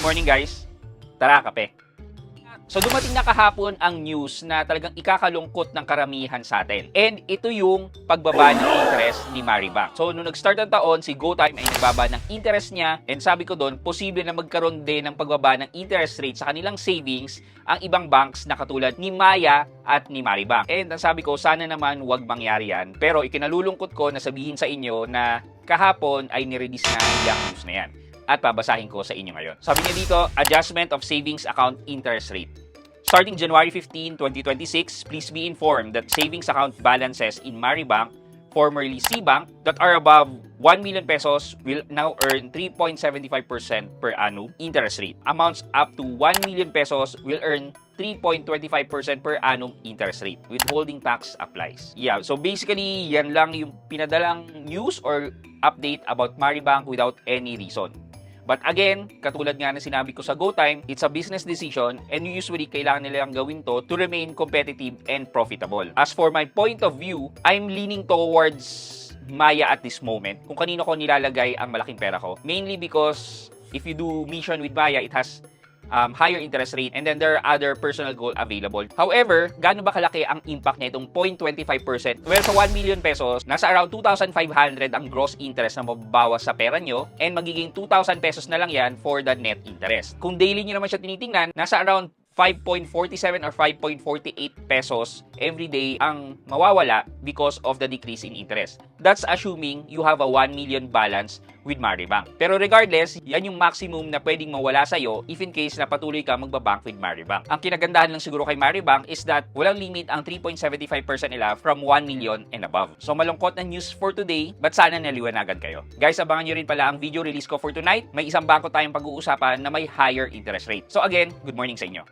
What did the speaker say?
morning guys. Tara, kape. So dumating na kahapon ang news na talagang ikakalungkot ng karamihan sa atin. And ito yung pagbaba ng interest ni Maribank. So nung nag-start ang taon, si GoTyme ay nagbaba ng interest niya. And sabi ko doon, posible na magkaroon din ng pagbaba ng interest rate sa kanilang savings ang ibang banks na katulad ni Maya at ni Maribank. And ang sabi ko, sana naman wag mangyari yan. Pero ikinalulungkot ko na sabihin sa inyo na kahapon ay nirelease na yung news na yan. At babasahin ko sa inyo ngayon. Sabi niya dito, adjustment of savings account interest rate. Starting January 15, 2026, please be informed that savings account balances in Maribank, formerly Cbank, that are above 1 million pesos will now earn 3.75% per annum interest rate. Amounts up to 1 million pesos will earn 3.25% per annum interest rate. Withholding tax applies. Yeah, so basically, yan lang yung pinadalang news or update about Maribank without any reason. But again, katulad nga na sinabi ko sa GoTyme, it's a business decision and usually kailangan nilang gawin to remain competitive and profitable. As for my point of view, I'm leaning towards Maya at this moment. Kung kanino ko nilalagay ang malaking pera ko. Mainly because if you do mission with Maya, it has higher interest rate and then there are other personal goal available. However, gaano ba kalaki ang impact nitong 0.25%? Well, sa 1 million pesos, nasa around 2,500 ang gross interest na mababawas sa pera nyo and magiging 2,000 pesos na lang yan for the net interest. Kung daily nyo naman siya tinitingnan, nasa around 5.47 or 5.48 pesos every day ang mawawala because of the decrease in interest. That's assuming you have a 1 million balance with Maribank. Pero regardless, yan yung maximum na pwedeng mawala sa'yo if in case na patuloy ka magbabank with Maribank. Ang kinagandahan lang siguro kay Maribank is that walang limit ang 3.75% nila from 1 million and above. So malungkot na news for today, but sana naliwanagan kayo. Guys, abangan nyo rin pala ang video release ko for tonight. May isang bangko tayong pag-uusapan na may higher interest rate. So again, good morning sa inyo.